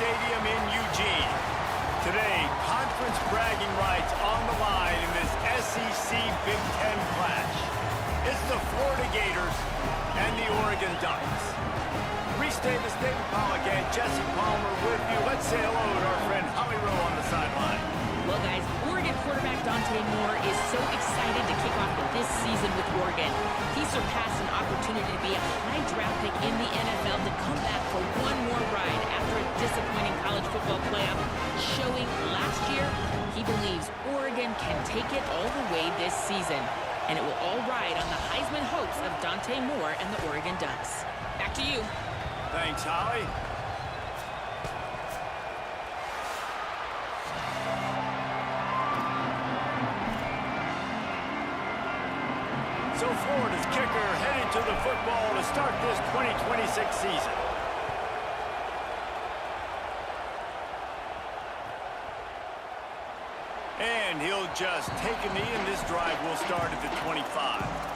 Stadium in Eugene. Today, conference bragging rights on the line in this SEC Big Ten clash. It's the Florida Gators and the Oregon Ducks. Reese Davis, David Pollack, and Jesse Palmer with you. Let's say hello to our friend Howie Rowe on the sideline. Well, guys, Oregon quarterback Dante Moore is so excited to kick off this season with Oregon. He surpassed an opportunity to be a high draft pick in the NFL to come back for one more ride after a disappointing college football playoff showing last year. He believes Oregon can take it all the way this season, and it will all ride on the Heisman hopes of Dante Moore and the Oregon Ducks. Back to you. Thanks, Howie. So Florida's kicker headed to the football to start this 2026 season. And he'll just take a knee, and this drive will start at the 25.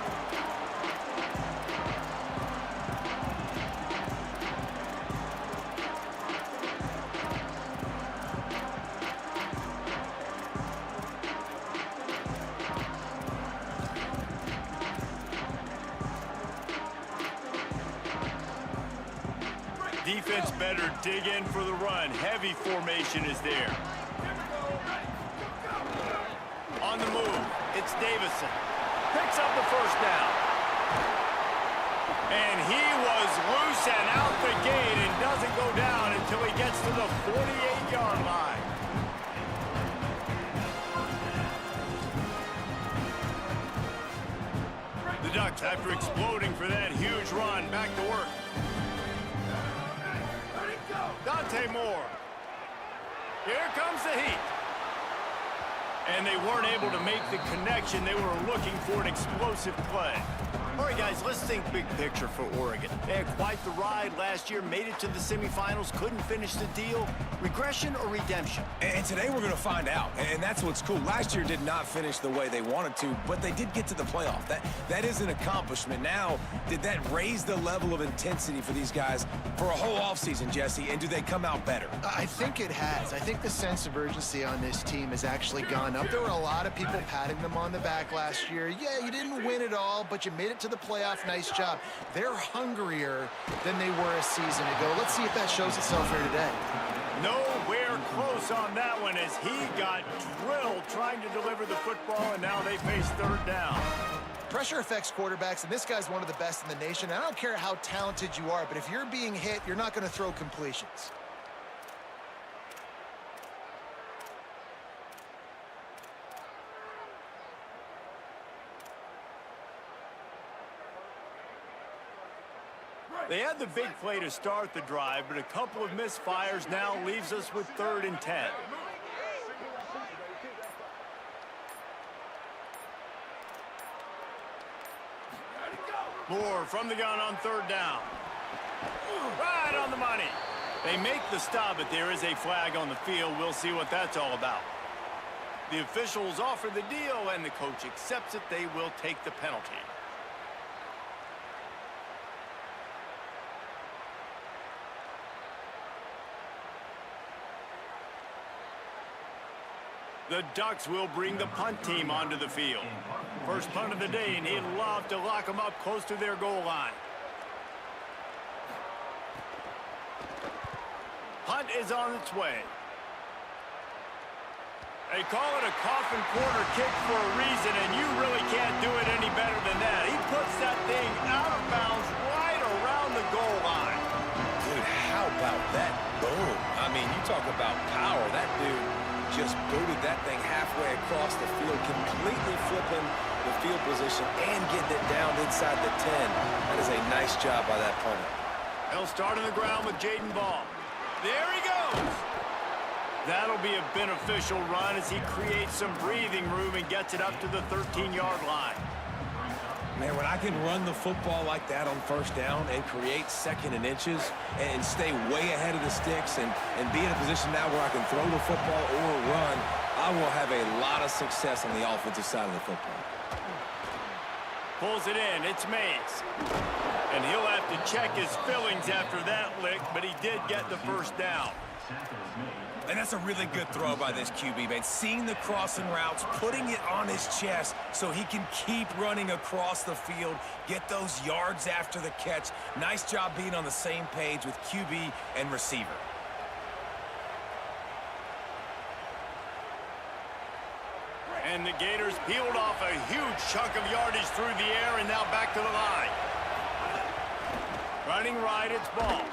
Defense better dig in for the run. Heavy formation is there. On the move, it's Davison. Picks up the first down. And he was loose and out the gate and doesn't go down until he gets to the 48-yard line. The Ducks, after exploding for that huge run, back to work. Dante Moore. Here comes the heat. And they weren't able to make the connection. They were looking for an explosive play. All right, guys, let's think big picture for Oregon. They had quite the ride last year, made it to the semifinals, couldn't finish the deal. Regression or redemption? And today we're going to find out, and that's what's cool. Last year did not finish the way they wanted to, but they did get to the playoff. That is an accomplishment. Now, did that raise the level of intensity for these guys for a whole offseason, Jesse, and do they come out better? I think it has. I think the sense of urgency on this team has actually gone up. There were a lot of people patting them on the back last year. Yeah, you didn't win it all, but you made it to the playoff. Nice job. They're hungrier than they were a season ago. Let's see if that shows itself here today. Nowhere close on that one as he got drilled trying to deliver the football, and now they face third down. Pressure affects quarterbacks, and this guy's one of the best in the nation. I don't care how talented you are, but if you're being hit, you're not going to throw completions. They had the big play to start the drive, but a couple of misfires now leaves us with 3rd and 10. Moore from the gun on 3rd down. Right on the money. They make the stop, but there is a flag on the field. We'll see what that's all about. The officials offer the deal, and the coach accepts it. They will take the penalty. The Ducks will bring the punt team onto the field. First punt of the day, and he'd love to lock them up close to their goal line. Punt is on its way. They call it a coffin corner kick for a reason, and you really can't do it any better than that. He puts that thing out of bounds right around the goal line. Dude, how about that boom? I mean, you talk about power. That dude just booted that thing halfway across the field, completely flipping the field position and getting it down inside the 10. That is a nice job by that punter. He'll start on the ground with Jaden Ball. There he goes. That'll be a beneficial run as he creates some breathing room and gets it up to the 13-yard line. Man, when I can run the football like that on first down and create 2nd and inches and stay way ahead of the sticks and be in a position now where I can throw the football or run, I will have a lot of success on the offensive side of the football. Pulls it in. It's Mays. And he'll have to check his fillings after that lick, but he did get the first down. And that's a really good throw by this QB, man. Seeing the crossing routes, putting it on his chest so he can keep running across the field, get those yards after the catch. Nice job being on the same page with QB and receiver. And the Gators peeled off a huge chunk of yardage through the air and now back to the line. Running right, it's ball.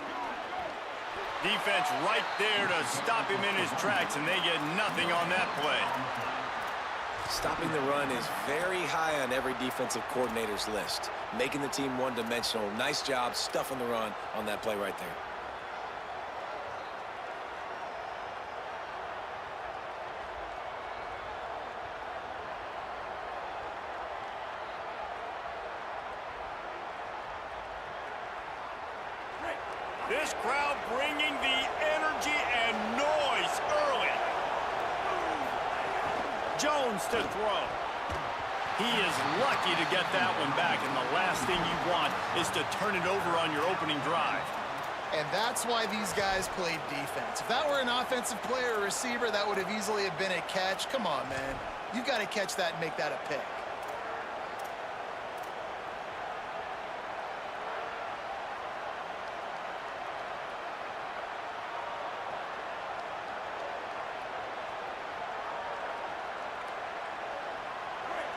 Defense right there to stop him in his tracks, and they get nothing on that play. Stopping the run is very high on every defensive coordinator's list. Making the team one-dimensional. Nice job stuffing the run on that play right there. This crowd bringing the energy and noise early. Jones to throw. He is lucky to get that one back, and the last thing you want is to turn it over on your opening drive. And that's why these guys played defense. If that were an offensive player or receiver, that would have easily have been a catch. Come on, man. You've got to catch that and make that a pick.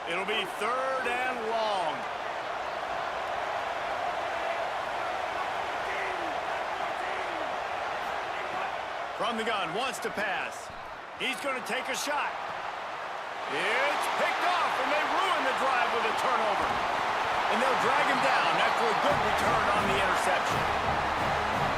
It'll be 3rd and long. From the gun, wants to pass. He's going to take a shot. It's picked off, and they ruin the drive with a turnover. And they'll drag him down after a good return on the interception.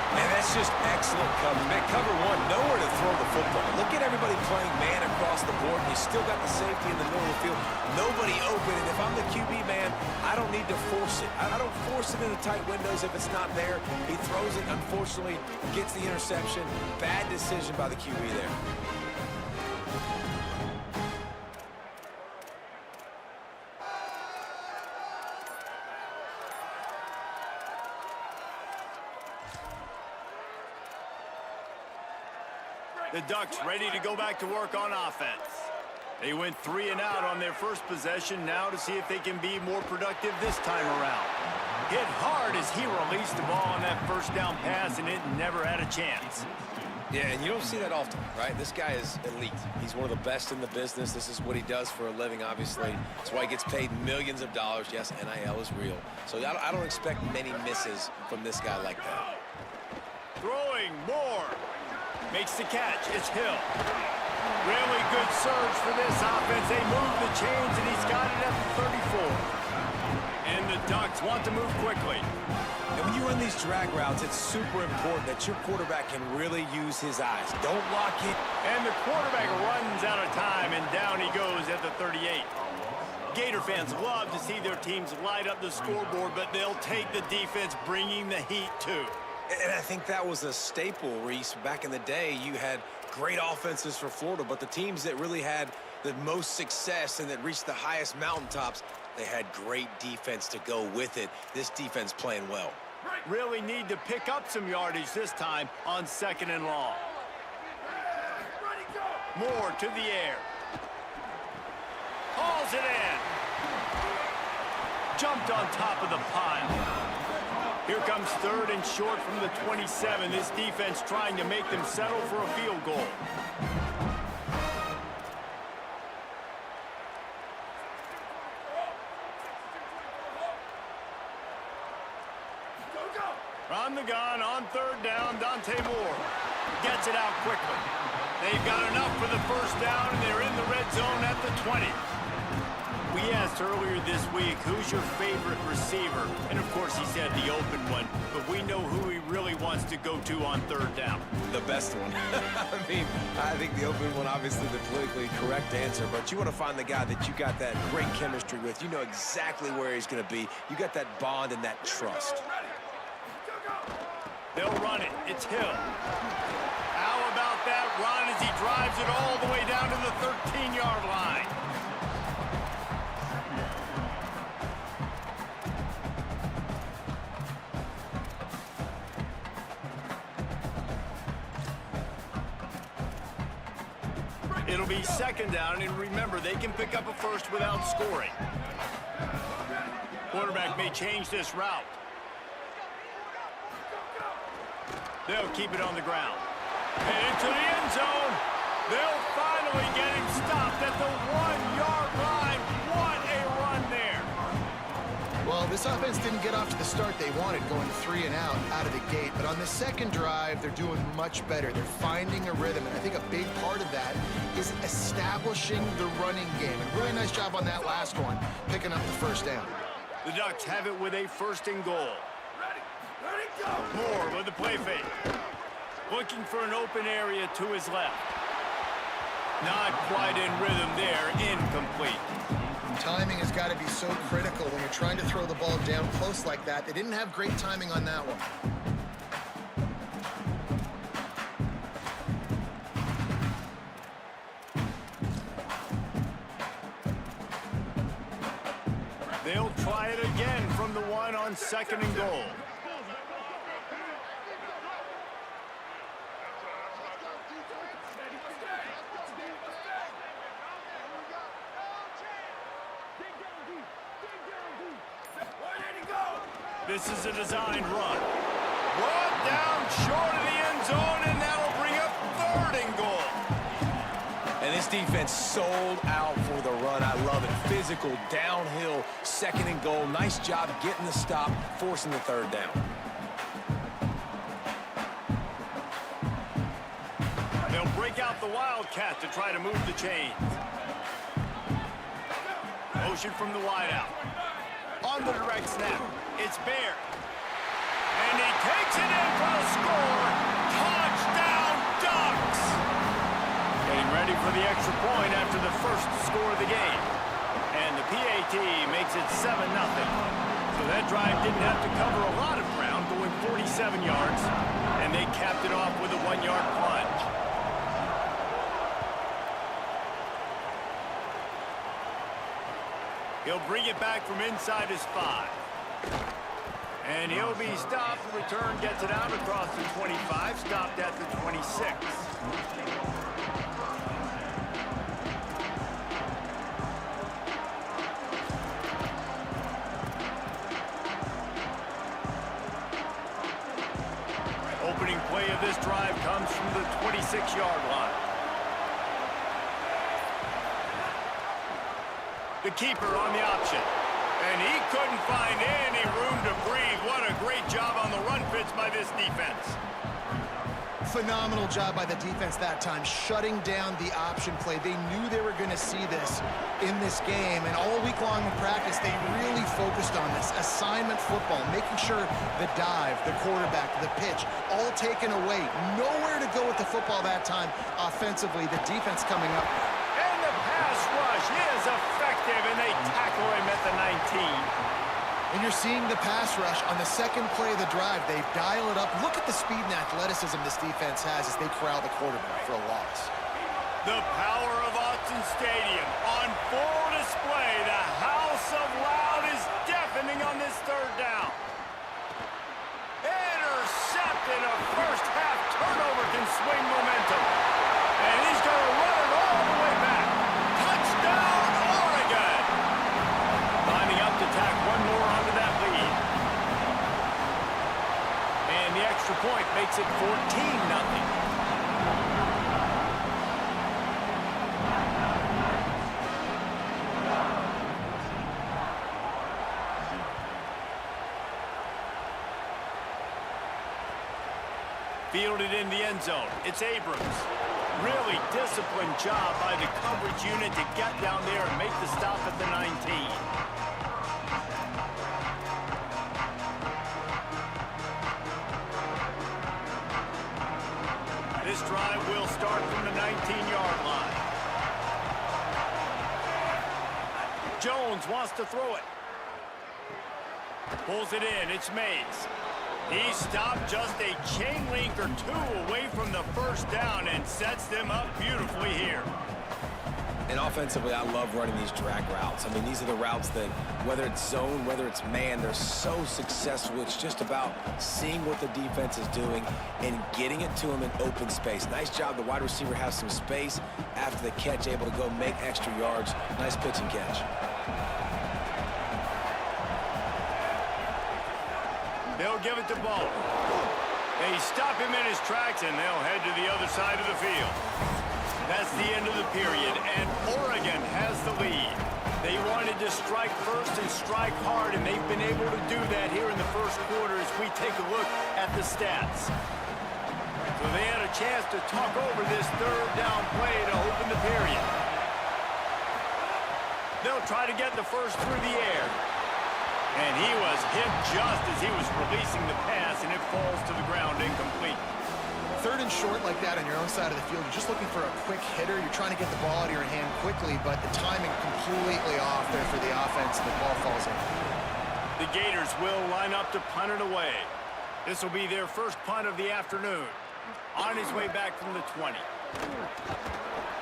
Man, that's just excellent coverage. Man, cover one, nowhere to throw the football. Look at everybody playing man across the board. You still got the safety in the middle of the field. Nobody open, and if I'm the QB, man, I don't need to force it. I don't force it into tight windows if it's not there. He throws it, unfortunately, gets the interception. Bad decision by the QB there. The Ducks ready to go back to work on offense. They went 3 and out on their first possession, now to see if they can be more productive this time around. Hit hard as he released the ball on that first down pass, and it never had a chance. Yeah, and you don't see that often, right? This guy is elite. He's one of the best in the business. This is what he does for a living, obviously. That's why he gets paid millions of dollars. Yes, NIL is real. So I don't expect many misses from this guy like that. Throwing more. Makes the catch. It's Hill. Really good surge for this offense. They move the chains, and he's got it at the 34. And the Ducks want to move quickly. And when you run these drag routes, it's super important that your quarterback can really use his eyes. Don't lock in. And the quarterback runs out of time, and down he goes at the 38. Gator fans love to see their teams light up the scoreboard, but they'll take the defense bringing the heat too. And I think that was a staple, Reese. Back in the day, you had great offenses for Florida, but the teams that really had the most success and that reached the highest mountaintops, they had great defense to go with it. This defense playing well. Really need to pick up some yardage this time on 2nd and long. Moore to the air. Hauls it in. Jumped on top of the pile. Here comes 3rd and short from the 27. This defense trying to make them settle for a field goal. From the gun on 3rd down, Dante Moore gets it out quickly. They've got enough for the first down, and they're in the red zone at the 20. We asked earlier this week, who's your favorite receiver? And, of course, he said the open one, but we know who he really wants to go to on 3rd down. The best one. I think the open one, obviously the politically correct answer, but you want to find the guy that you got that great chemistry with. You know exactly where he's going to be. You got that bond and that trust. They'll run it. It's Hill. How about that run as he drives it all the way down to the 13-yard line? It'll be second down, and remember, they can pick up a first without scoring. Quarterback may change this route. They'll keep it on the ground. And into the end zone. They'll finally get him stopped at the 1-yard line. What a run there. Well, this offense didn't get off to the start they wanted, going 3 and out of the gate. But on the second drive, they're doing much better. They're finding a rhythm, and I think a big part of that is establishing the running game. And really nice job on that last one, picking up the first down. The Ducks have it with a 1st and goal. Ready, go. Moore with the play fake. Looking for an open area to his left. Not quite in rhythm there, incomplete. Timing has got to be so critical when you're trying to throw the ball down close like that. They didn't have great timing on that one. They'll try it again from the 1 on 2nd and goal. This is a designed run. Brought down short of the end zone, and that'll bring up 3rd and goal. And this defense sold out for the run. I love it. Physical, downhill, 2nd and goal. Nice job getting the stop, forcing the 3rd down. They'll break out the Wildcat to try to move the chains. Motion from the wideout. On the direct snap, it's Bear. And he takes it in for the score. Touchdown, Ducks! Getting ready for the extra point after the first score of the game. And the PAT makes it 7-0. So that drive didn't have to cover a lot of ground, going 47 yards. And they capped it off with a 1-yard plunge. He'll bring it back from inside his 5. And he'll be stopped. Return gets it out across the 25, stopped at the 26. Opening play of this drive comes from the 26-yard line. The keeper on the option. And he couldn't find any room to breathe. What a great job on the run fits by this defense. Phenomenal job by the defense that time, shutting down the option play. They knew they were going to see this in this game, and all week long in practice, they really focused on this. Assignment football, making sure the dive, the quarterback, the pitch, all taken away. Nowhere to go with the football that time offensively. The defense coming up. Pass rush is effective, and they tackle him at the 19. And you're seeing the pass rush on the second play of the drive. They dial it up. Look at the speed and athleticism this defense has as they corral the quarterback for a loss. The power of Autzen Stadium on full display. The house of loud is deafening on this 3rd down. Intercepted. A first-half turnover can swing momentum. And he's going to run it all the way back. Touchdown, Oregon! Lining up to tack one more onto that lead. And the extra point makes it 14-0. Fielded in the end zone. It's Abrams. Really disciplined job by the coverage unit to get down there and make the stop at the 19. This drive will start from the 19-yard line. Jones wants to throw it. Pulls it in. It's Mays. He stopped just a chain link or 2 away from the first down and sets them up beautifully here. And offensively, I love running these drag routes. I mean, these are the routes that, whether it's zone, whether it's man, they're so successful. It's just about seeing what the defense is doing and getting it to them in open space. Nice job. The wide receiver has some space after the catch, able to go make extra yards. Nice pitch and catch. They'll give it to Bowl. They stop him in his tracks, and they'll head to the other side of the field. That's the end of the period, and Oregon has the lead. They wanted to strike first and strike hard, and they've been able to do that here in the first quarter as we take a look at the stats. So they had a chance to talk over this third down play to open the period. They'll try to get the first through the air. And he was hit just as he was releasing the pass, and it falls to the ground incomplete. Third and short like that on your own side of the field, you're just looking for a quick hitter. You're trying to get the ball out of your hand quickly, but the timing completely off there for the offense, and the ball falls in. The Gators will line up to punt it away. This will be their first punt of the afternoon. On his way back from the 20.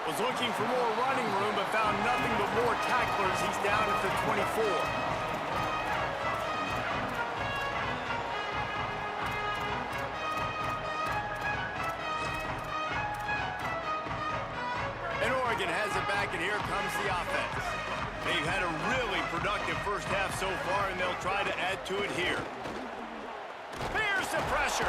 Was looking for more running room, but found nothing but more tacklers. He's down at the 24. Has it back, and here comes the offense. They've had a really productive first half so far, and they'll try to add to it here. Here's the pressure,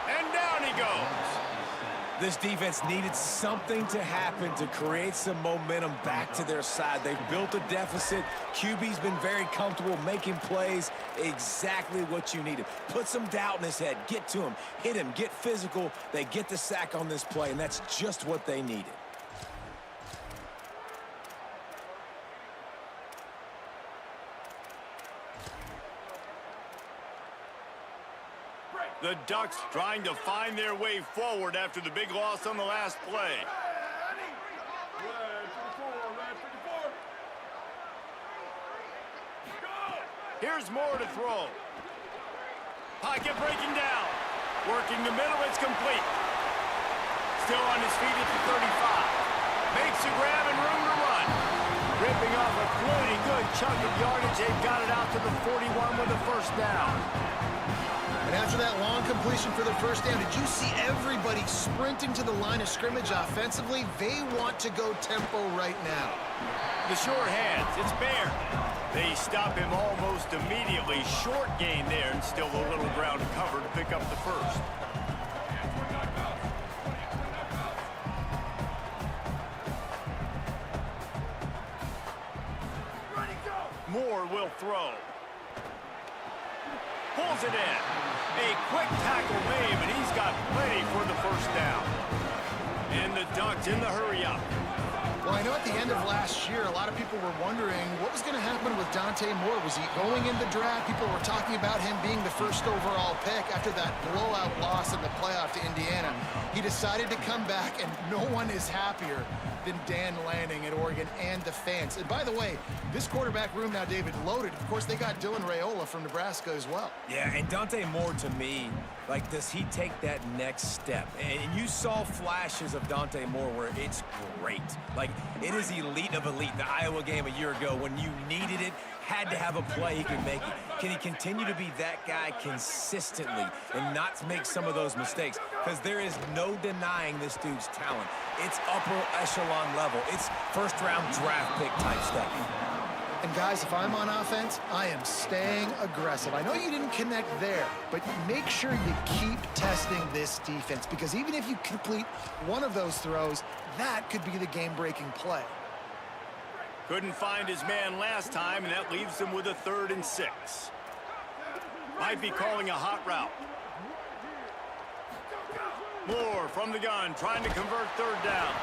and down he goes. This defense needed something to happen to create some momentum back to their side. They've built a deficit. QB's been very comfortable making plays. Exactly what you needed. Put some doubt in his head. Get to him. Hit him. Get physical. They get the sack on this play, and that's just what they needed. The Ducks trying to find their way forward after the big loss on the last play. Here's Moore to throw. Pocket breaking down. Working the middle, it's complete. Still on his feet at the 35. Makes a grab and room to run. Ripping off a pretty good chunk of yardage. They've got it out to the 41 with a first down. And after that long completion for the first down, did you see everybody sprinting to the line of scrimmage offensively? They want to go tempo right now. The short hands, it's Baird. They stop him almost immediately. Short gain there, and still a little ground to cover to pick up the first. Moore will throw. Pulls it in. A quick tackle made, and he's got plenty for the first down. And the Ducks in the hurry-up. Well, I know at the end of last year, a lot of people were wondering what was going to happen with Dante Moore. Was he going in the draft? People were talking about him being the first overall pick after that blowout loss in the playoff to Indiana. He decided to come back, and no one is happier than Dan Lanning at Oregon and the fans. And by the way, this quarterback room now, David, loaded. Of course, they got Dylan Raiola from Nebraska as well. Yeah, and Dante Moore, to me, like, does he take that next step? And you saw flashes of Dante Moore where it's great. Like, it is elite of elite. The Iowa game a year ago, when you needed it, had to have a play he could make it. Can he continue to be that guy consistently and not make some of those mistakes? Because there is no denying this dude's talent. It's upper echelon level. It's first-round draft pick type stuff. And guys, if I'm on offense, I am staying aggressive. I know you didn't connect there, but make sure you keep testing this defense, because even if you complete one of those throws, that could be the game-breaking play. Couldn't find his man last time, and that leaves him with a 3rd and 6. Might be calling a hot route. Moore from the gun, trying to convert 3rd down.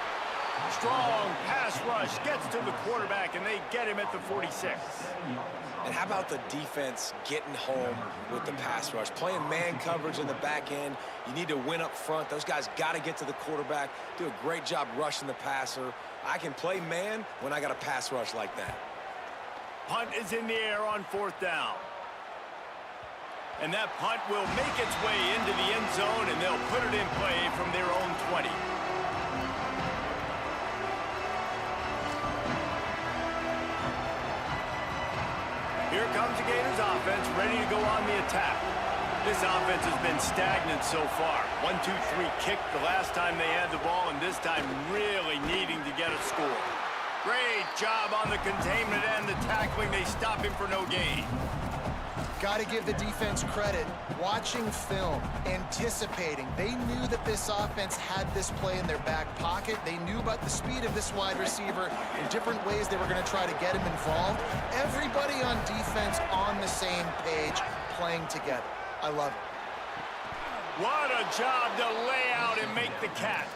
Strong pass rush, gets to the quarterback, and they get him at the 46. And how about the defense getting home with the pass rush? Playing man coverage in the back end. You need to win up front. Those guys got to get to the quarterback, do a great job rushing the passer. I can play man when I got a pass rush like that. Punt is in the air on 4th down. And that punt will make its way into the end zone, and they'll put it in play from their own 20. Here comes the Gators offense, ready to go on the attack. This offense has been stagnant so far. 1-2-3 kick the last time they had the ball, and this time really needing to get a score. Great job on the containment and the tackling. They stop him for no gain. Got to give the defense credit. Watching film, anticipating. They knew that this offense had this play in their back pocket. They knew about the speed of this wide receiver in different ways they were going to try to get him involved. Everybody on defense on the same page, playing together. I love it. What a job to lay out and make the catch.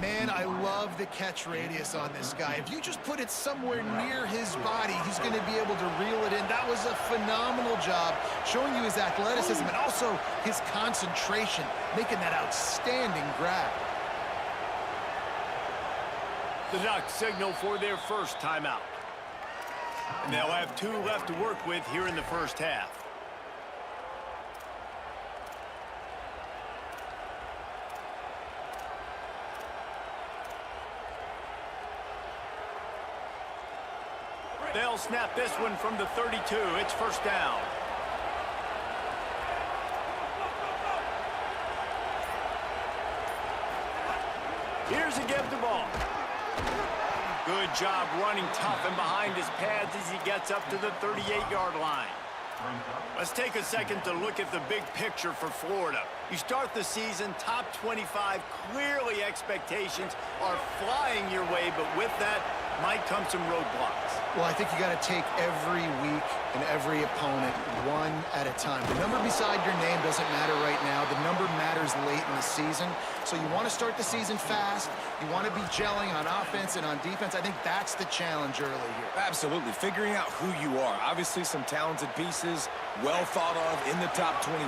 Man, I love the catch radius on this guy. If you just put it somewhere near his body, he's going to be able to reel it in. That was a phenomenal job, showing you his athleticism and also his concentration, making that outstanding grab. The Ducks signal for their first timeout. And they'll have 2 left to work with here in the first half. They'll snap this one from the 32. It's first down. Here's a give the ball. Good job running tough and behind his pads as he gets up to the 38-yard line. Let's take a second to look at the big picture for Florida. You start the season top 25. Clearly expectations are flying your way, but with that might come some roadblocks. Well, I think you got to take every week and every opponent one at a time. The number beside your name doesn't matter right now. The number matters late in the season. So you want to start the season fast. You want to be gelling on offense and on defense. I think that's the challenge early here. Absolutely. Figuring out who you are. Obviously, some talented pieces, well thought of in the top 25,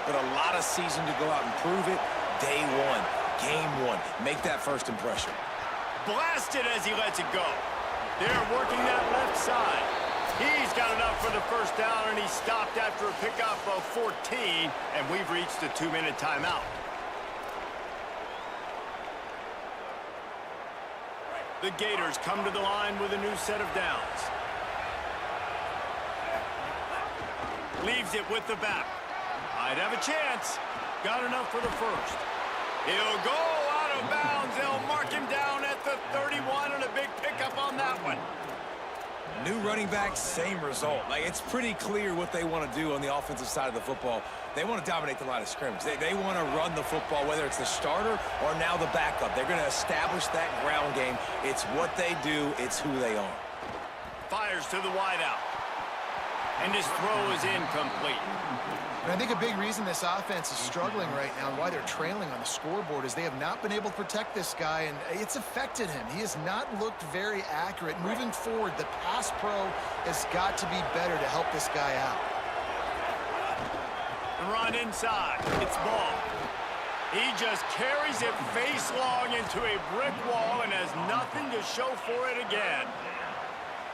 but a lot of season to go out and prove it. Day one, game one. Make that first impression. Blasted as he lets it go. They're working that left side. He's got enough for the first down, and he stopped after a pickup of 14, and we've reached a 2-minute timeout. The Gators come to the line with a new set of downs. Leaves it with the back. Might have a chance. Got enough for the first. He'll go out of bounds. They'll mark him down at the 31, and a big pickup on that one. New running back, same result. Like, it's pretty clear what they want to do on the offensive side of the football. They want to dominate the line of scrimmage. They want to run the football, whether it's the starter or now the backup. They're going to establish that ground game. It's what they do. It's who they are. Fires to the wideout. And his throw is incomplete. And I think a big reason this offense is struggling right now and why they're trailing on the scoreboard is they have not been able to protect this guy, and it's affected him. He has not looked very accurate. Moving forward, the pass pro has got to be better to help this guy out. The run inside. It's ball. He just carries it face long into a brick wall and has nothing to show for it again.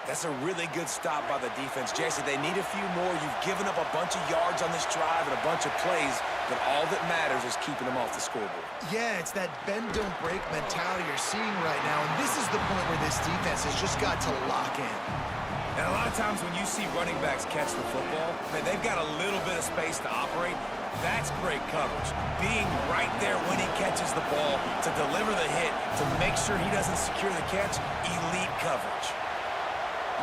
That's a really good stop by the defense. Jesse, they need a few more. You've given up a bunch of yards on this drive and a bunch of plays, but all that matters is keeping them off the scoreboard. Yeah, it's that bend-don't-break mentality you're seeing right now, and this is the point where this defense has just got to lock in. And a lot of times when you see running backs catch the football, man, they've got a little bit of space to operate. That's great coverage. Being right there when he catches the ball to deliver the hit, to make sure he doesn't secure the catch, elite coverage.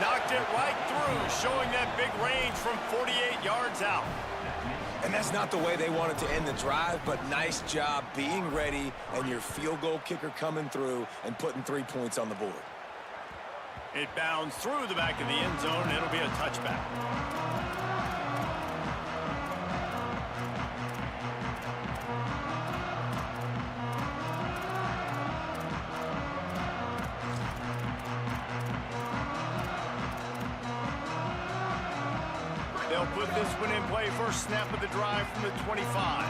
Knocked it right through, showing that big range from 48 yards out. And that's not the way they wanted to end the drive, but nice job being ready and your field goal kicker coming through and putting 3 points on the board. It bounds through the back of the end zone, and it'll be a touchback. They'll put this one in play. First snap of the drive from the 25.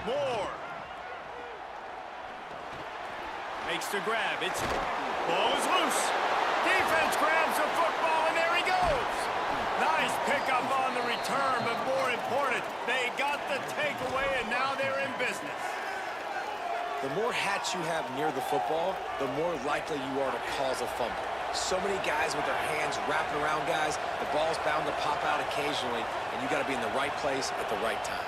Moore. Makes the grab. It's ball is loose. Defense grabs the football, and there he goes. Nice pickup on the return, but more important, they got the takeaway, and now they're in business. The more hats you have near the football, the more likely you are to cause a fumble. So many guys with their hands wrapping around guys. The ball's bound to pop out occasionally, and you got to be in the right place at the right time.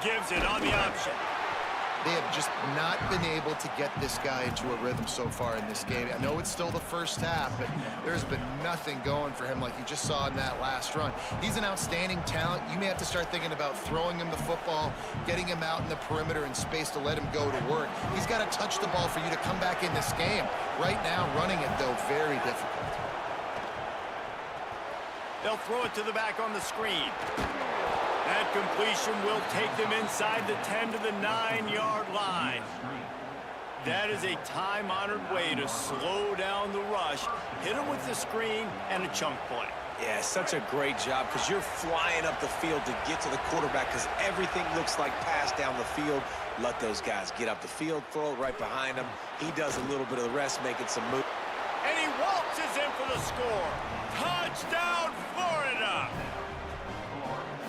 Gives it on the option. They have just not been able to get this guy into a rhythm so far in this game. I know it's still the first half, but there's been nothing going for him like you just saw in that last run. He's an outstanding talent. You may have to start thinking about throwing him the football, getting him out in the perimeter in space to let him go to work. He's got to touch the ball for you to come back in this game. Right now, running it, though, very difficult. They'll throw it to the back on the screen. That completion will take them inside the 10 to the 9-yard line. That is a time-honored way to slow down the rush, hit them with the screen, and a chunk play. Yeah, such a great job because you're flying up the field to get to the quarterback because everything looks like pass down the field. Let those guys get up the field, throw it right behind him. He does a little bit of the rest, making some moves. And he waltzes in for the score. Touchdown, Florida!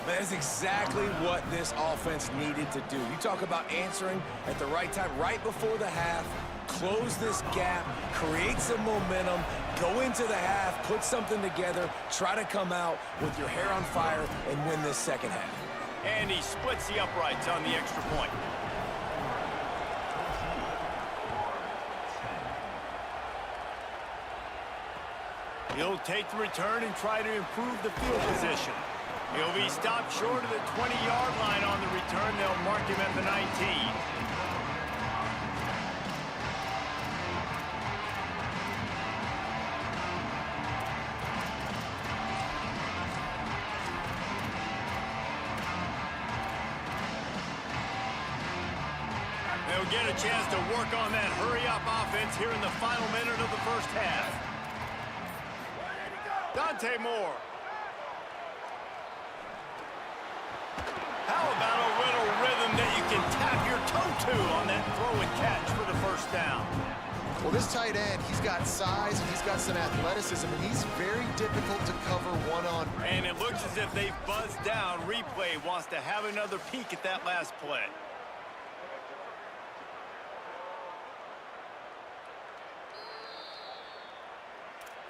That's exactly what this offense needed to do. You talk about answering at the right time, right before the half, close this gap, create some momentum, go into the half, put something together, try to come out with your hair on fire and win this second half. And he splits the uprights on the extra point. He'll take the return and try to improve the field position. He'll be stopped short of the 20-yard line on the return. They'll mark him at the 19. They'll get a chance to work on that hurry-up offense here in the final minute of the first half. Dante Moore. How about a little rhythm that you can tap your toe to on that throw and catch for the first down? Well, this tight end, he's got size and he's got some athleticism, and he's very difficult to cover one-on. And it looks as if they've buzzed down. Replay wants to have another peek at that last play.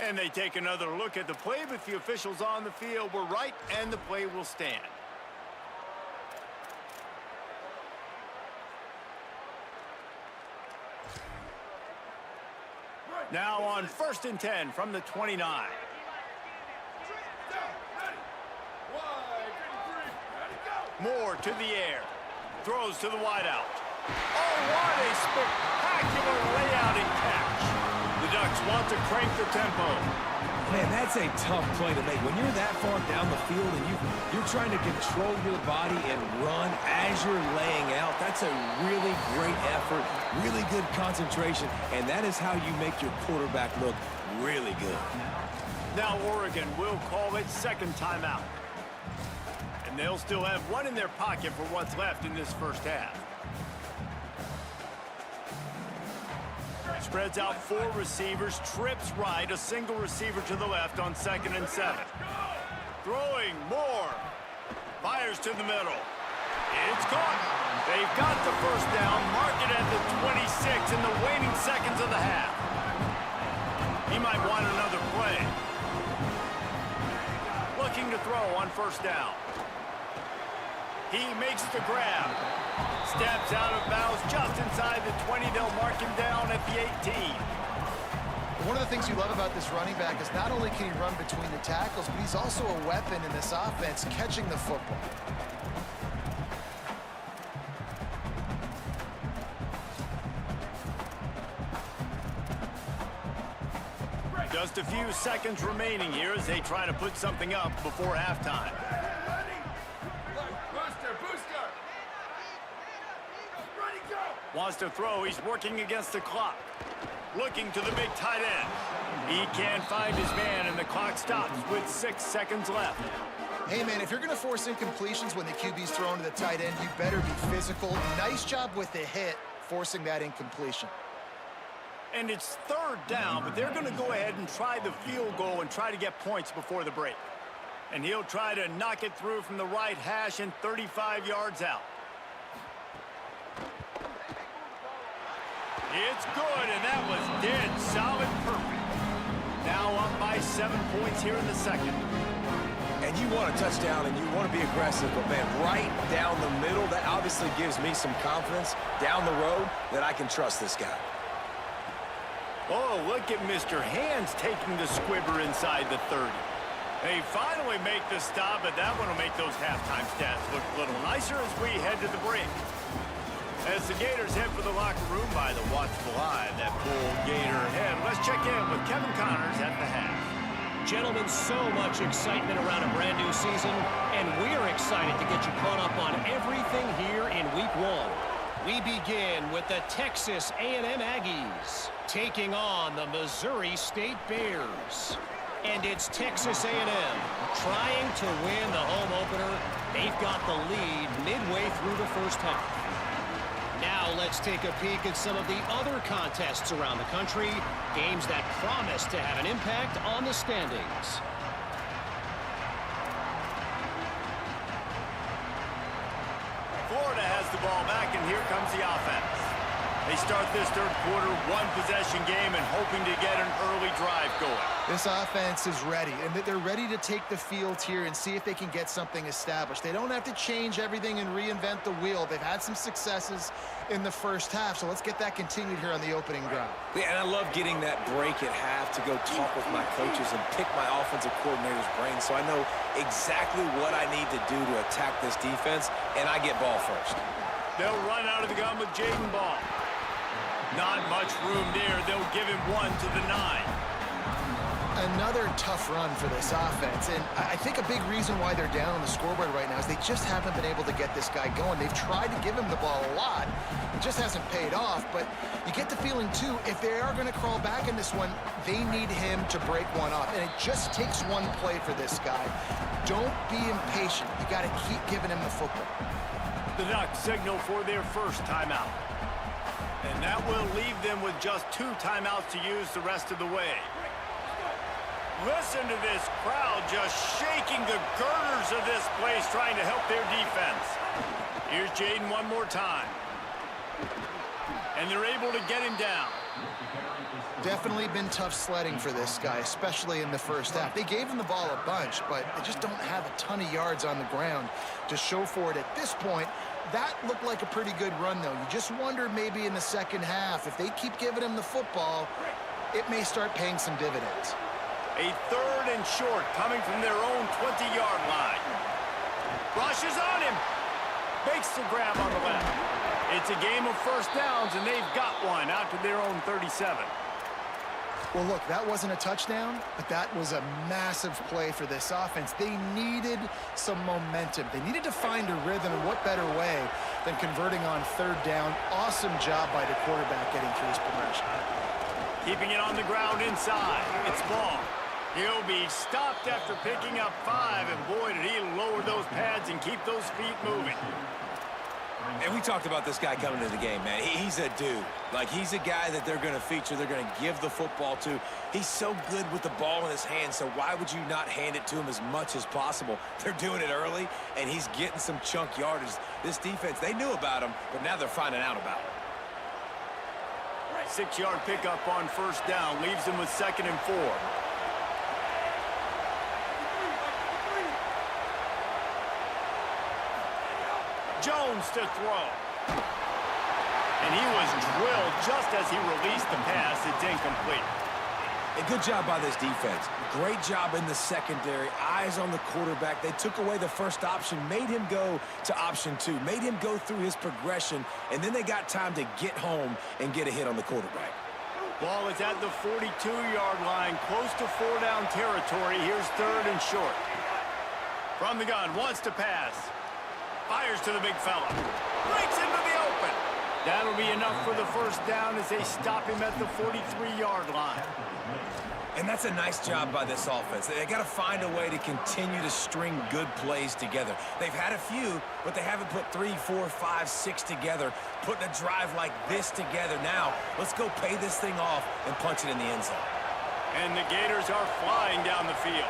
And they take another look at the play, but the officials on the field were right, and the play will stand. Now on 1st and 10 from the 29. Moore to the air. Throws to the wideout. Oh, what a spectacular layout and catch. The Ducks want to crank the tempo. Man, that's a tough play to make. When you're that far down the field and you're trying to control your body and run as you're laying out, that's a really great effort, really good concentration, and that is how you make your quarterback look really good. Now Oregon will call it second timeout. And they'll still have one in their pocket for what's left in this first half. Spreads out 4 receivers, trips right, a single receiver to the left on 2nd and 7. Throwing, Moore. Fires to the middle. It's caught. They've got the first down, mark it at the 26 in the waning seconds of the half. He might want another play. Looking to throw on 1st down. He makes the grab. Steps out of bounds just inside the 20. They'll mark him down at the 18. One of the things you love about this running back is not only can he run between the tackles, but he's also a weapon in this offense, catching the football. Just a few seconds remaining here as they try to put something up before halftime. Wants to throw. He's working against the clock. Looking to the big tight end. He can't find his man, and the clock stops with 6 seconds left. Hey, man, if you're going to force incompletions when the QB's thrown to the tight end, you better be physical. Nice job with the hit, forcing that incompletion. And it's 3rd down, but they're going to go ahead and try the field goal and try to get points before the break. And he'll try to knock it through from the right hash and 35 yards out. It's good, and that was dead solid perfect. Now up by 7 points here in the second. And you want a touchdown and you want to be aggressive, but man, right down the middle, that obviously gives me some confidence down the road that I can trust this guy. Oh, look at Mr. Hands taking the squibber inside the 30. They finally make the stop, but that one will make those halftime stats look a little nicer as we head to the break. As the Gators head for the locker room by the watchful eye, that Bull Gator head. Let's check in with Kevin Connors at the half. Gentlemen, so much excitement around a brand new season, and we're excited to get you caught up on everything here in Week 1. We begin with the Texas A&M Aggies taking on the Missouri State Bears. And it's Texas A&M trying to win the home opener. They've got the lead midway through the first half. Now let's take a peek at some of the other contests around the country, games that promise to have an impact on the standings. Florida has the ball back, and here comes the offense. They start this third quarter, one-possession game, and hoping to get an early drive going. This offense is ready, and they're ready to take the field here and see if they can get something established. They don't have to change everything and reinvent the wheel. They've had some successes in the first half, so let's get that continued here on the opening drive. Yeah, and I love getting that break at half to go talk with my coaches and pick my offensive coordinator's brain so I know exactly what I need to do to attack this defense, and I get ball first. They'll run out of the gun with Jaden Ball. Not much room there. They'll give him 1 to the 9. Another tough run for this offense, and I think a big reason why they're down on the scoreboard right now is they just haven't been able to get this guy going. They've tried to give him the ball a lot. It just hasn't paid off, but you get the feeling, too, if they are going to crawl back in this one, they need him to break one off, and it just takes one play for this guy. Don't be impatient. You got to keep giving him the football. The Ducks signal for their first timeout. And that will leave them with just 2 timeouts to use the rest of the way. Listen to this crowd just shaking the girders of this place trying to help their defense. Here's Jaden one more time. And they're able to get him down. Definitely been tough sledding for this guy, especially in the first half. They gave him the ball a bunch, but they just don't have a ton of yards on the ground to show for it at this point. That looked like a pretty good run, though. You just wonder maybe in the second half, if they keep giving him the football, it may start paying some dividends. A 3rd and short coming from their own 20-yard line. Rushes on him. Makes the grab on the left. It's a game of first downs, and they've got one out to their own 37. Well, look, that wasn't a touchdown, but that was a massive play for this offense. They needed some momentum. They needed to find a rhythm, and what better way than converting on 3rd down. Awesome job by the quarterback getting through his progression. Keeping it on the ground inside. It's Ball. He'll be stopped after picking up 5, and boy, did he lower those pads and keep those feet moving. And we talked about this guy coming into the game, man. He's a dude. Like, he's a guy that they're going to feature, they're going to give the football to. He's so good with the ball in his hand, so why would you not hand it to him as much as possible? They're doing it early, and he's getting some chunk yardage. This defense, they knew about him, but now they're finding out about him. 6-yard pickup on first down leaves them with 2nd and 4. Jones to throw. And he was drilled just as he released the pass. It's incomplete. A good job by this defense. Great job in the secondary. Eyes on the quarterback. They took away the first option, made him go to option 2, made him go through his progression, and then they got time to get home and get a hit on the quarterback. Ball is at the 42-yard line, close to 4-down territory. Here's 3rd and short. From the gun, wants to pass. Fires to the big fella. Breaks into the open. That'll be enough for the first down as they stop him at the 43-yard line. And that's a nice job by this offense. They got to find a way to continue to string good plays together. They've had a few, but they haven't put 3, 4, 5, 6 together, putting a drive like this together. Now, let's go pay this thing off and punch it in the end zone. And the Gators are flying down the field.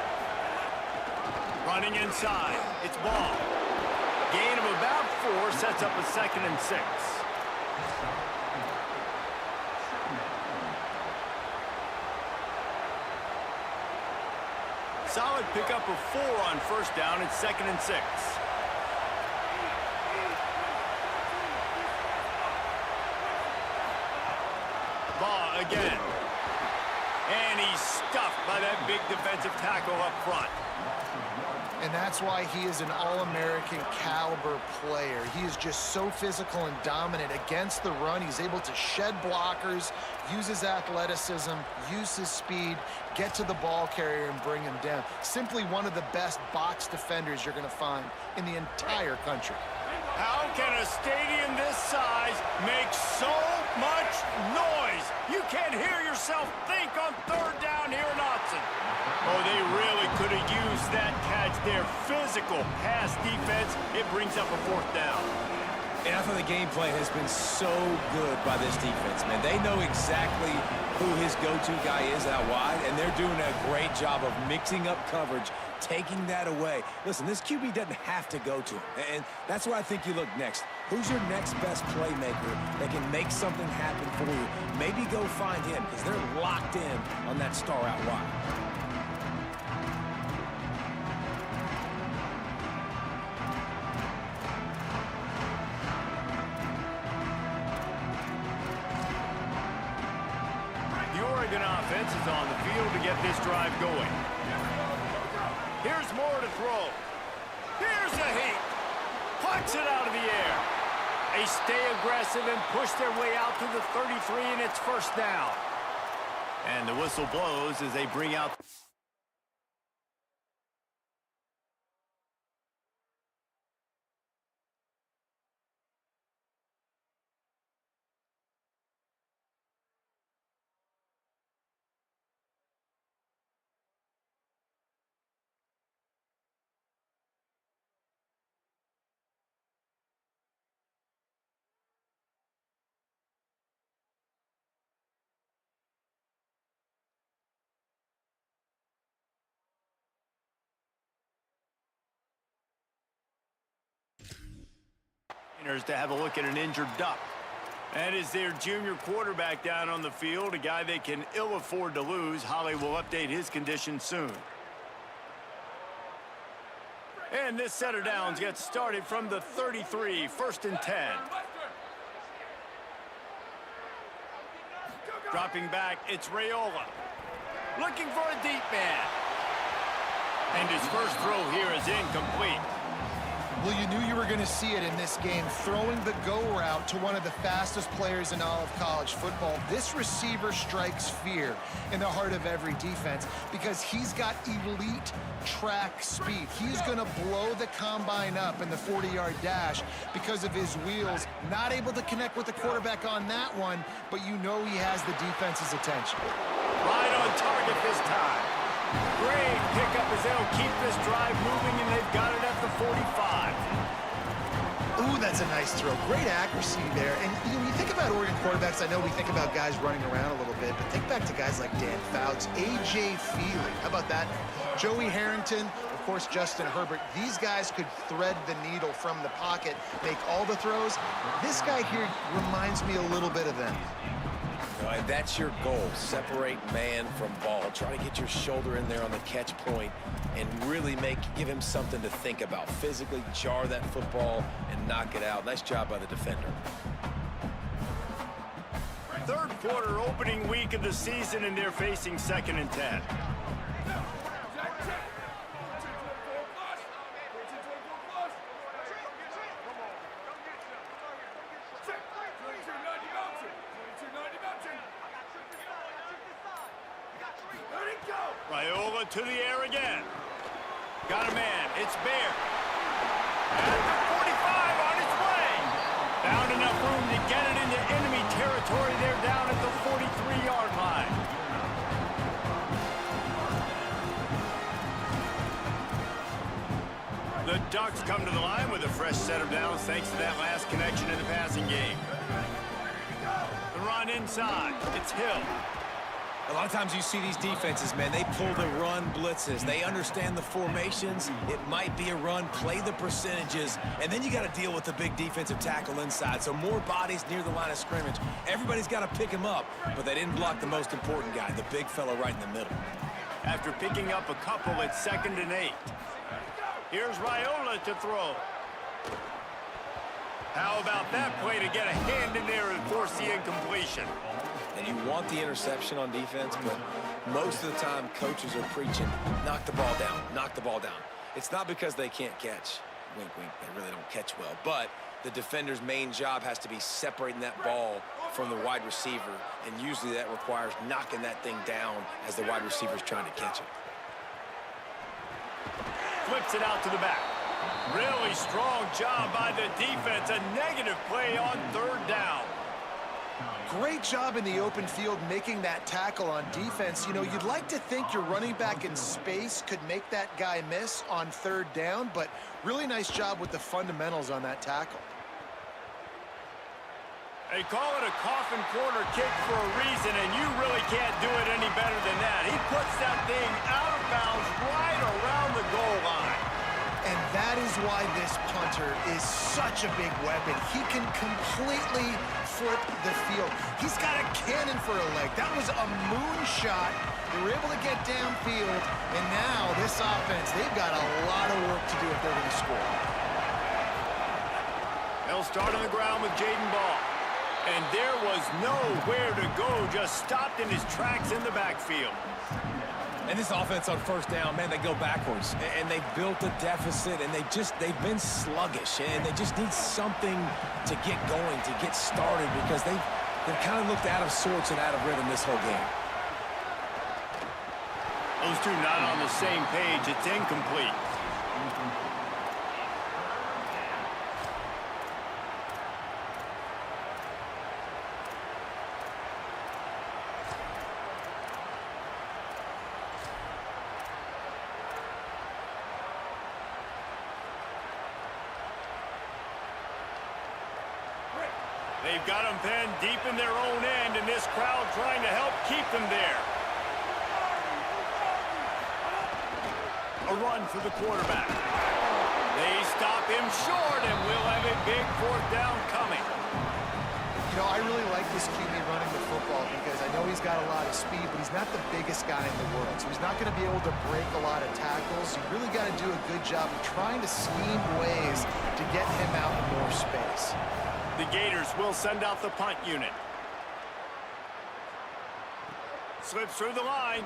Running inside. It's Ball. Gain of about 4 sets up a 2nd and 6. solid pickup of 4 on first down. It's 2nd and 6. Ball again. And he's stuffed by that big defensive tackle up front. And that's why he is an All-American caliber player. He is just so physical and dominant against the run. He's able to shed blockers, use his athleticism, use his speed, get to the ball carrier and bring him down. Simply one of the best box defenders you're going to find in the entire country. How can a stadium this size make so much noise? You can't hear yourself think on 3rd down here in Autzen. Oh, they really could have used that catch there. Physical pass defense. It brings up a 4th down. And I thought the game plan has been so good by this defense, man. They know exactly who his go-to guy is out wide, and they're doing a great job of mixing up coverage, taking that away. Listen, this QB doesn't have to go to him, and that's where I think you look next. Who's your next best playmaker that can make something happen for you? Maybe go find him, because they're locked in on that star out wide. Offense is on the field to get this drive going. Here's Moore to throw. Here's a heat. Puts it out of the air. They stay aggressive and push their way out to the 33, and it's 1st down. And the whistle blows as they bring out... to have a look at an injured duck. That is their junior quarterback down on the field, a guy they can ill afford to lose. Holly will update his condition soon. And this set of downs gets started from the 33, 1st and 10. Dropping back, it's Raiola. Looking for a deep man. And his first throw here is incomplete. Well, you knew you were going to see it in this game, throwing the go route to one of the fastest players in all of college football. This receiver strikes fear in the heart of every defense because he's got elite track speed. He's going to blow the combine up in the 40-yard dash because of his wheels. Not able to connect with the quarterback on that one, but you know he has the defense's attention. Right on target this time. Great pickup as they'll keep this drive moving, and they've got it at the 45. Ooh, that's a nice throw. Great accuracy there. And you think about Oregon quarterbacks, I know we think about guys running around a little bit, but think back to guys like Dan Fouts, A.J. Feely. How about that? Joey Harrington, of course, Justin Herbert. These guys could thread the needle from the pocket, make all the throws. This guy here reminds me a little bit of them. And that's your goal. Separate man from ball. Try to get your shoulder in there on the catch point and really give him something to think about. Physically jar that football and knock it out. Nice job by the defender. 3rd quarter opening week of the season, and they're facing 2nd and 10. Raiola to the air again. Got a man. It's Bear. At the 45 on its way. Found enough room to get it into enemy territory. They're down at the 43-yard line. The Ducks come to the line with a fresh set of downs thanks to that last connection in the passing game. The run inside. It's Hill. A lot of times you see these defenses, man, they pull the run blitzes. They understand the formations. It might be a run, play the percentages, and then you got to deal with the big defensive tackle inside. So more bodies near the line of scrimmage. Everybody's got to pick him up, but they didn't block the most important guy, the big fella right in the middle. after picking up a couple at 2nd and 8. Here's Raiola to throw. How about that play to get a hand in there and force the incompletion? And you want the interception on defense, but most of the time coaches are preaching, knock the ball down, knock the ball down. It's not because they can't catch. Wink, wink, they really don't catch well. But the defender's main job has to be separating that ball from the wide receiver, and usually that requires knocking that thing down as the wide receiver's trying to catch it. Flips it out to the back. Really strong job by the defense. A negative play on 3rd down. Great job in the open field making that tackle on defense. You know, you'd like to think your running back in space could make that guy miss on 3rd down, but really nice job with the fundamentals on that tackle. They call it a coffin corner kick for a reason, and you really can't do it any better than that. He puts that thing out of bounds right around the goal line. And that is why this punter is such a big weapon. He can completely flip the field. He's got a cannon for a leg. That was a moonshot. They were able to get downfield, and now this offense, they've got a lot of work to do if they're going to score. They'll start on the ground with Jaden Ball. And there was nowhere to go, just stopped in his tracks in the backfield. And this offense on 1st down, man, they go backwards. And they built a deficit, and they've been sluggish. And they just need something to get going, to get started, because they've kind of looked out of sorts and out of rhythm this whole game. Those two not on the same page. It's incomplete. They've got them pinned deep in their own end, and this crowd trying to help keep them there. A run for the quarterback. They stop him short, and we'll have a big 4th down coming. You know, I really like this QB running the football because I know he's got a lot of speed, but he's not the biggest guy in the world. So he's not going to be able to break a lot of tackles. You really got to do a good job of trying to scheme ways to get him out in more space. The Gators will send out the punt unit. Slips through the line.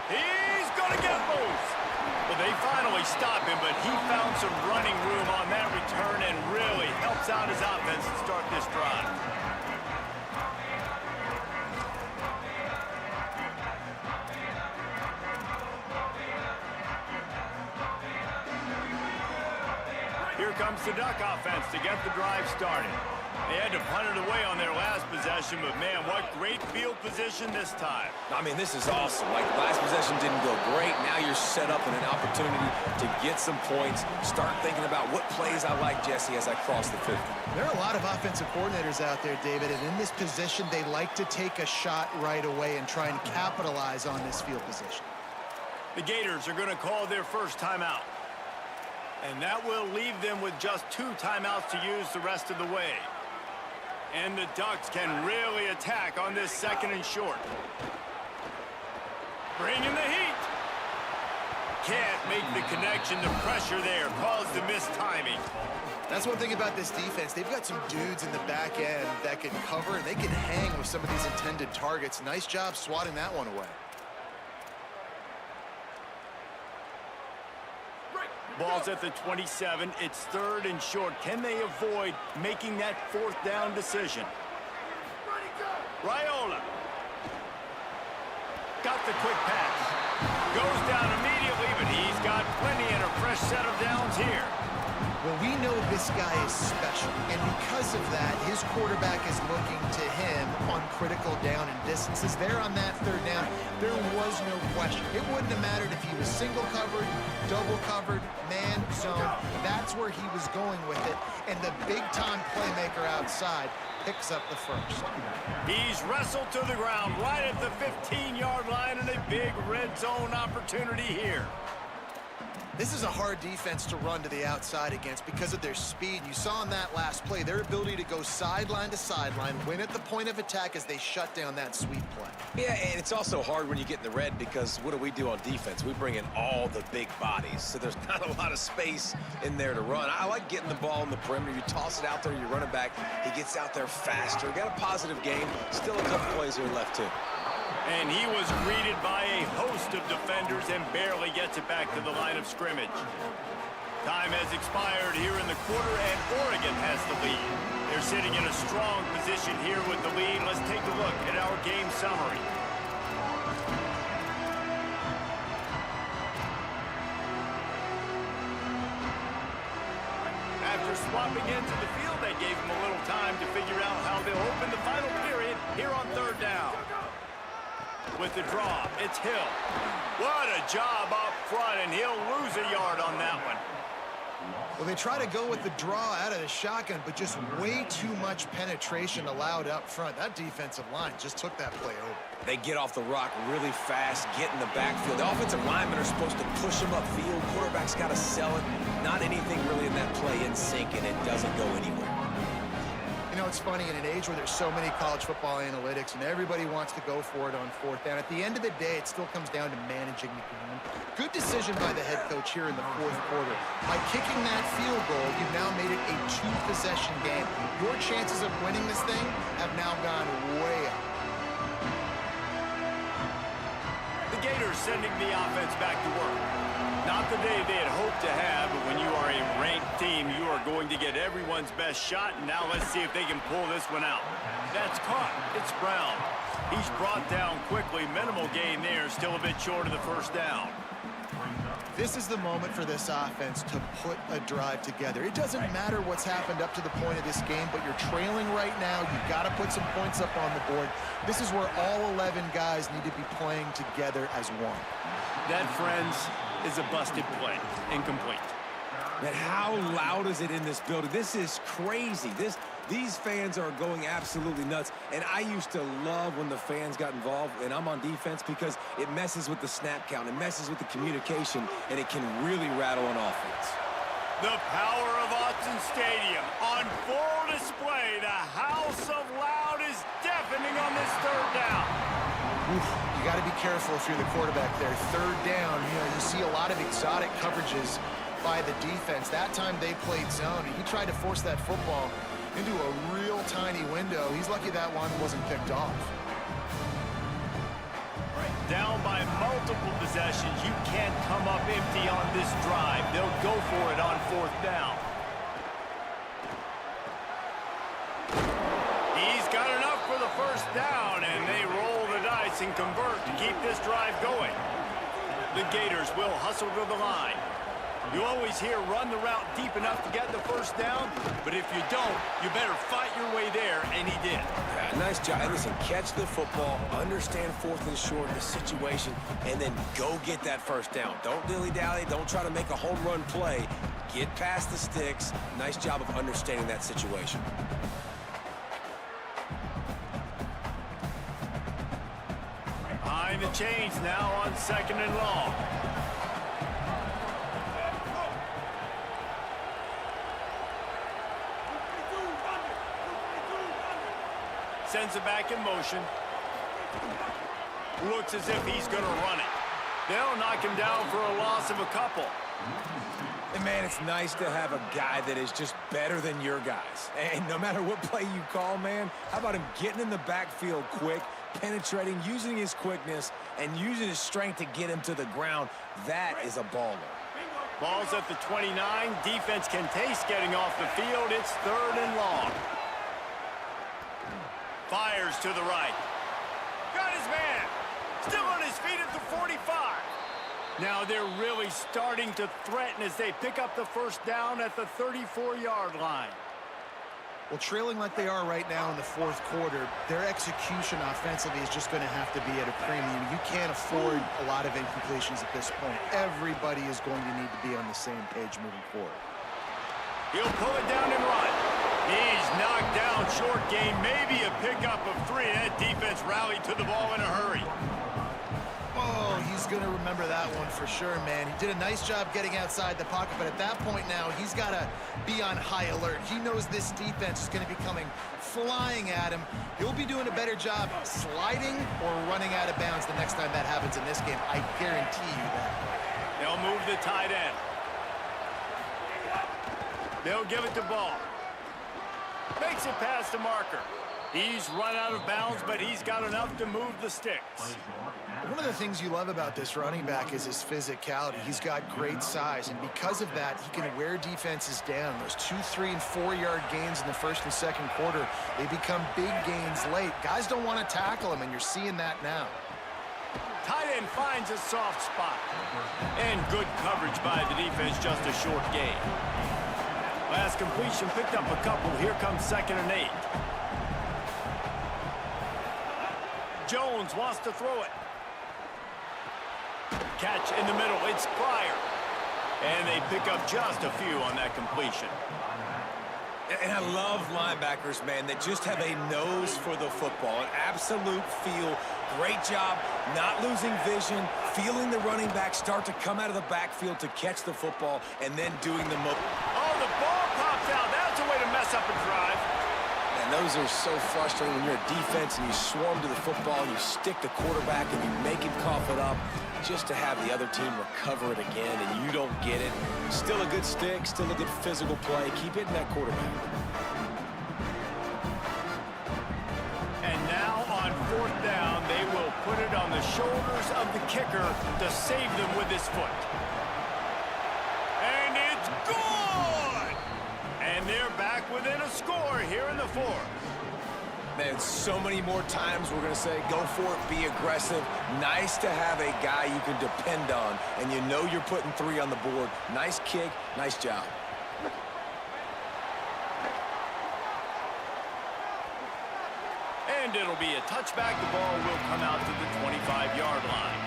He's going to get loose. Well, they finally stop him, but he found some running room on that return and really helps out his offense to start this drive. Here comes the Duck offense to get the drive started. They had to punt it away on their last possession, but man, what great field position this time. I mean, this is awesome. Like, last possession didn't go great. Now you're set up in an opportunity to get some points. Start thinking about what plays I like, Jesse, as I cross the 50. There are a lot of offensive coordinators out there, David, and in this position, they like to take a shot right away and try and capitalize on this field position. The Gators are going to call their first timeout. And that will leave them with just 2 timeouts to use the rest of the way. And the Ducks can really attack on this 2nd and short. Bringing the heat. Can't make the connection. The pressure there caused the mistiming. That's one thing about this defense. They've got some dudes in the back end that can cover, and they can hang with some of these intended targets. Nice job swatting that one away. Ball's at the 27. It's 3rd and short. Can they avoid making that 4th down decision? Raiola. Got the quick pass. Goes down immediately, but he's got plenty and a fresh set of downs here. Well, we know this guy is special, and because of that, his quarterback is looking to him on critical down and distances. There on that 3rd down, there was no question. It wouldn't have mattered if he was single covered, double covered, man zone. That's where he was going with it, and the big-time playmaker outside picks up the first. He's wrestled to the ground right at the 15-yard line, and a big red zone opportunity here. This is a hard defense to run to the outside against because of their speed. You saw in that last play their ability to go sideline to sideline, win at the point of attack as they shut down that sweep play. Yeah, and it's also hard when you get in the red because what do on defense? We bring in all the big bodies, so there's not a lot of space in there to run. I like getting the ball in the perimeter. You toss it out there, you run it back. He gets out there faster. Got a positive game. Still a couple plays here left, too. And he was greeted by a host of defenders and barely gets it back to the line of scrimmage. Time has expired here in the quarter, and Oregon has the lead. They're sitting in a strong position here with the lead. Let's take a look at our game summary. After swapping into the field, they gave him a little time to figure out how they'll open the final period here on third down. With the draw, it's Hill. What a job up front, and he'll lose a yard on that one. Well, they try to go with the draw out of the shotgun, but just way too much penetration allowed up front. That defensive line just took that play over. They get off the rock really fast, get in the backfield. The offensive linemen are supposed to push them upfield. Quarterback's got to sell it. Not anything really in that play in sync, and it doesn't go anywhere. You know, it's funny, in an age where there's so many college football analytics and everybody wants to go for it on fourth down, at the end of the day, it still comes down to managing the game. Good decision by the head coach here in the fourth quarter. By kicking that field goal, you've now made it a two-possession game. Your chances of winning this thing have now gone way up. The Gators sending the offense back to work. Not the day they had hoped to have, but when you are a ranked team, you are going to get everyone's best shot, and now let's see if they can pull this one out. That's caught. It's Brown. He's brought down quickly. Minimal gain there, still a bit short of the first down. This is the moment for this offense to put a drive together. It doesn't matter what's happened up to the point of this game, but you're trailing right now. You've got to put some points up on the board. This is where all 11 guys need to be playing together as one. That, friends, is a busted play. Incomplete. Man, how loud is it in this building? This is crazy. These fans are going absolutely nuts. And I used to love when the fans got involved, and I'm on defense, because it messes with the snap count. It messes with the communication, and it can really rattle an offense. The power of Autzen Stadium on full display. The house of loud is deafening on this third down. You got to be careful if you're the quarterback there. Third down, you see a lot of exotic coverages by the defense. That time they played zone, and he tried to force that football into a real tiny window. He's lucky that one wasn't picked off. Down by multiple possessions. You can't come up empty on this drive. They'll go for it on fourth down. He's got enough for the first down, and they roll the dice and convert to keep this drive going. The Gators will hustle to the line. You always hear run the route deep enough to get the first down, but if you don't, you better fight your way there, and he did. Yeah, nice job. And listen, catch the football, understand fourth and short, the situation, and then go get that first down. Don't dilly-dally. Don't try to make a home run play. Get past the sticks. Nice job of understanding that situation. Behind the chains now on second and long. Sends it back in motion. Looks as if he's going to run it. They'll knock him down for a loss of a couple. And, man, it's nice to have a guy that is just better than your guys. And no matter what play you call, man, how about him getting in the backfield quick, penetrating, using his quickness, and using his strength to get him to the ground? That is a baller. Ball's at the 29. Defense can taste getting off the field. It's third and long. Fires to the right. Got his man. Still on his feet at the 45. Now they're really starting to threaten as they pick up the first down at the 34-yard line. Well, trailing like they are right now in the fourth quarter, their execution offensively is just going to have to be at a premium. You can't afford a lot of incompletions at this point. Everybody is going to need to be on the same page moving forward. He'll pull it down and run. He's knocked down short gain, maybe a pickup of 3. That defense rallied to the ball in a hurry. Oh, he's going to remember that one for sure, man. He did a nice job getting outside the pocket, but at that point now, he's got to be on high alert. He knows this defense is going to be coming flying at him. He'll be doing a better job sliding or running out of bounds the next time that happens in this game. I guarantee you that. They'll move the tight end. They'll give it to Ball. Makes it past the marker. He's run out of bounds, but he's got enough to move the sticks. One of the things you love about this running back is his physicality. He's got great size, and because of that, he can wear defenses down. Those 2-, 3-, and 4-yard gains in the first and second quarter, they become big gains late. Guys don't want to tackle him, and you're seeing that now. Tight end finds a soft spot. And good coverage by the defense, just a short gain. Last completion picked up a couple. Here comes 2nd and 8. Jones wants to throw it. Catch in the middle. It's Pryor. And they pick up just a few on that completion. And I love linebackers, man, that just have a nose for the football, an absolute feel. Great job not losing vision, feeling the running back start to come out of the backfield to catch the football, and then doing the most. Oh, the ball pops out. That's a way to mess up a drive. And those are so frustrating when you're a defense and you swarm to the football, and you stick the quarterback and you make him cough it up, just to have the other team recover it again, and you don't get it. Still a good stick, still a good physical play. Keep hitting that quarterback. And now on 4th down, they will put it on the shoulders of the kicker to save them with his foot. And it's good! And they're back within a score here in the 4th. Man, so many more times we're going to say, go for it, be aggressive. Nice to have a guy you can depend on, and you know you're putting 3 on the board. Nice kick, nice job. And it'll be a touchback. The ball will come out to the 25-yard line.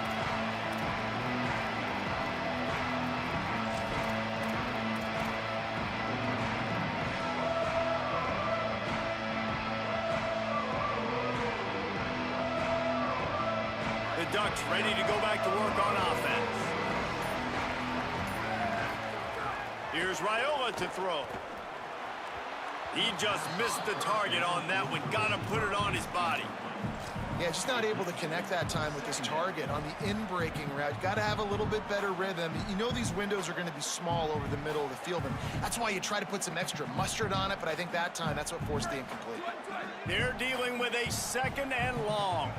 The Ducks ready to go back to work on offense. Here's Raiola to throw. He just missed the target on that one. Got to put it on his body. Yeah, just not able to connect that time with his target on the in-breaking route. Got to have a little bit better rhythm. You know these windows are going to be small over the middle of the field, and that's why you try to put some extra mustard on it, but I think that time, that's what forced the incomplete. They're dealing with a 2nd and long.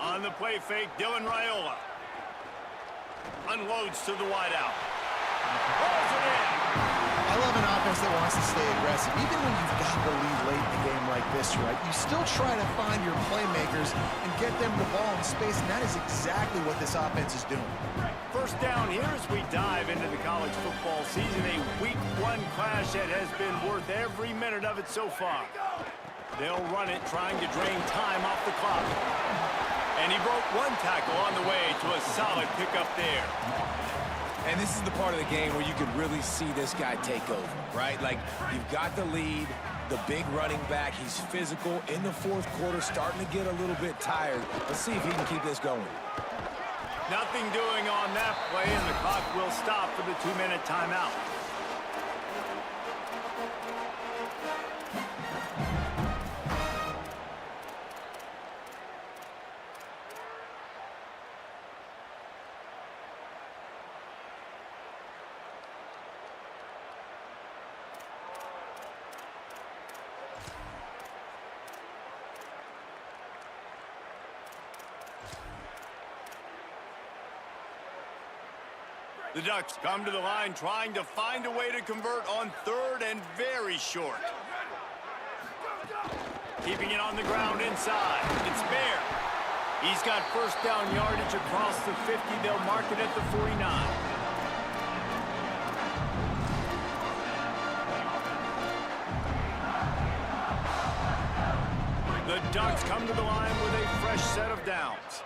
On the play fake, Dylan Raiola. Unloads to the wideout. Rolls it in. I love an offense that wants to stay aggressive. Even when you've got the lead late in the game like this, right, you still try to find your playmakers and get them the ball in space, and that is exactly what this offense is doing. 1st down here as we dive into the college football season. A week 1 clash that has been worth every minute of it so far. They'll run it, trying to drain time off the clock. And he broke 1 tackle on the way to a solid pickup there. And this is the part of the game where you could really see this guy take over, right? Like, you've got the lead, the big running back. He's physical in the 4th quarter, starting to get a little bit tired. Let's see if he can keep this going. Nothing doing on that play, and the clock will stop for the 2-minute timeout. The Ducks come to the line trying to find a way to convert on 3rd and very short. Keeping it on the ground inside. It's Bear. He's got 1st down yardage across the 50. They'll mark it at the 49. The Ducks come to the line with a fresh set of downs.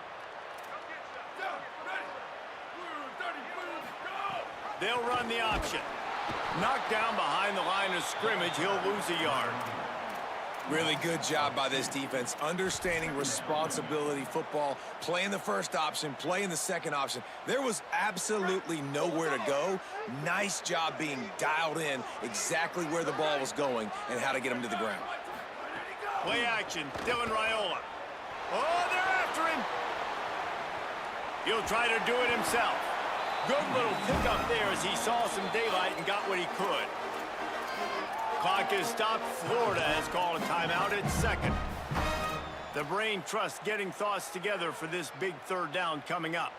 They'll run the option. Knocked down behind the line of scrimmage. He'll lose a yard. Really good job by this defense, understanding responsibility football, playing the first option, playing the second option. There was absolutely nowhere to go. Nice job being dialed in exactly where the ball was going and how to get him to the ground. Play action, Dylan Raiola. Oh, they're after him. He'll try to do it himself. Good little pickup there as he saw some daylight and got what he could. Clock is stopped. Florida has called a timeout at second. The brain trust getting thoughts together for this big third down coming up.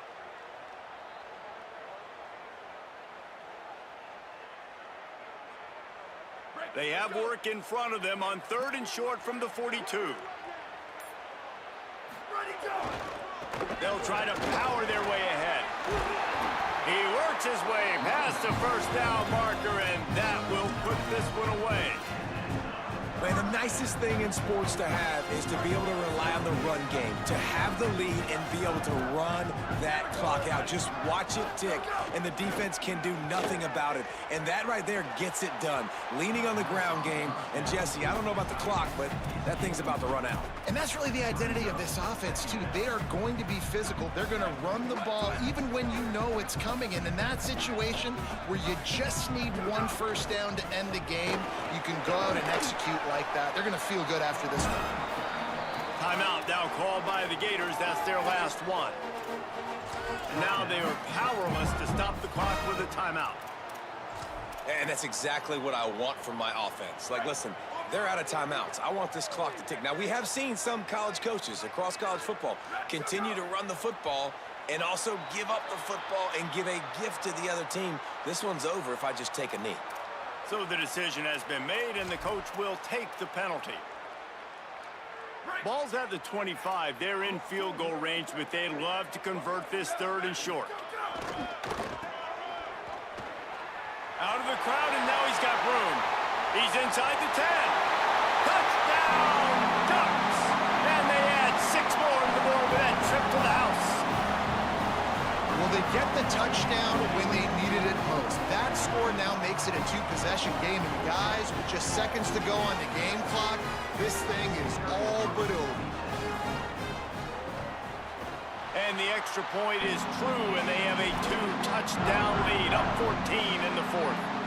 They have work in front of them on 3rd and short from the 42. They'll try to power their way ahead. He works his way past the first down marker, and that will put this one away. Man, the nicest thing in sports to have is to be able to rely on the run game, to have the lead and be able to run that clock out. Just watch it tick, and the defense can do nothing about it. And that right there gets it done. Leaning on the ground game, and Jesse, I don't know about the clock, but that thing's about to run out. And that's really the identity of this offense, too. They are going to be physical. They're going to run the ball even when you know it's coming. And in that situation where you just need one first down to end the game, you can go out and execute like that. They're going to feel good after this one. Timeout now called by the Gators. That's their last one. Now they are powerless to stop the clock with a timeout. And that's exactly what I want from my offense. Like, listen, they're out of timeouts. I want this clock to tick. Now, we have seen some college coaches across college football continue to run the football and also give up the football and give a gift to the other team. This one's over if I just take a knee. So the decision has been made, and the coach will take the penalty. Ball's at the 25. They're in field goal range, but they'd love to convert this 3rd and short. Out of the crowd, and now he's got room. He's inside the 10. Touchdown, Ducks! And they add 6 more to the board with that trip to the house. Well, they get the touchdown when they needed it most. That score now makes it a 2-possession game. And guys, with just seconds to go on the game clock, this thing is all but over. And the extra point is true, and they have a 2-touchdown lead, up 14 in the 4th.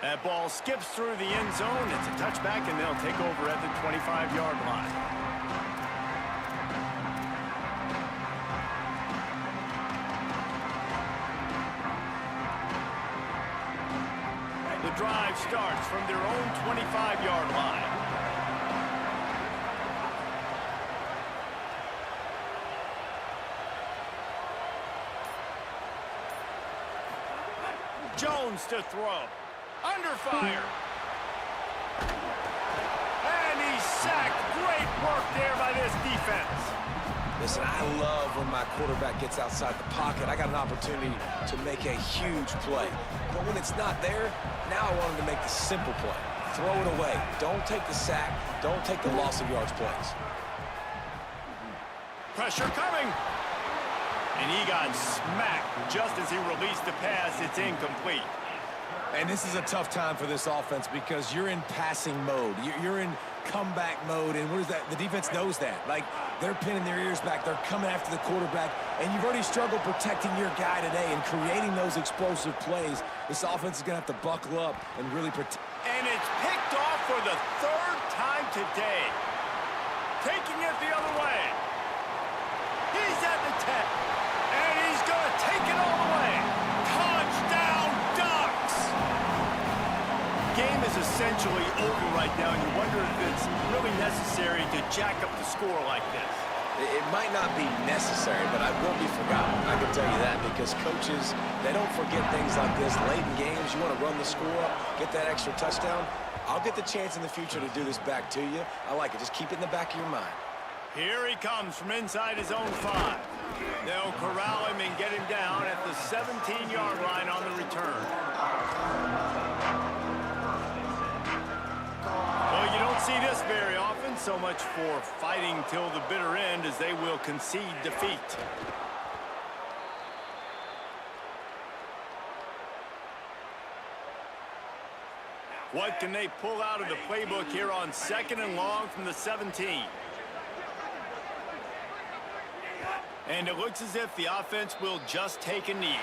That ball skips through the end zone. It's a touchback, and they'll take over at the 25-yard line. The drive starts from their own 25-yard line. Jones to throw. Under fire. And he's sacked. Great work there by this defense. Listen, I love when my quarterback gets outside the pocket. I got an opportunity to make a huge play. But when it's not there, now I want him to make the simple play. Throw it away. Don't take the sack. Don't take the loss of yards plays. Pressure coming. And he got smacked just as he released the pass. It's incomplete. And this is a tough time for this offense because you're in passing mode. You're in comeback mode, and what is that? The defense knows that. Like, they're pinning their ears back. They're coming after the quarterback, and you've already struggled protecting your guy today and creating those explosive plays. This offense is going to have to buckle up and really protect. And it's picked off for the 3rd time today. Taking it the other way. He's at the 10, and he's going to take it all the way. Touchdown, Ducks! Game is essentially over right now, and you wonder if it's really necessary to jack up the score like this. It might not be necessary, but it won't be forgotten. I can tell you that because coaches, they don't forget things like this. Late in games, you want to run the score up, get that extra touchdown. I'll get the chance in the future to do this back to you. I like it. Just keep it in the back of your mind. Here he comes from inside his own 5. They'll corral him and get him down at the 17-yard line on the return. Well, you don't see this very often. So much for fighting till the bitter end as they will concede defeat. What can they pull out of the playbook here on 2nd and long from the 17? And it looks as if the offense will just take a knee.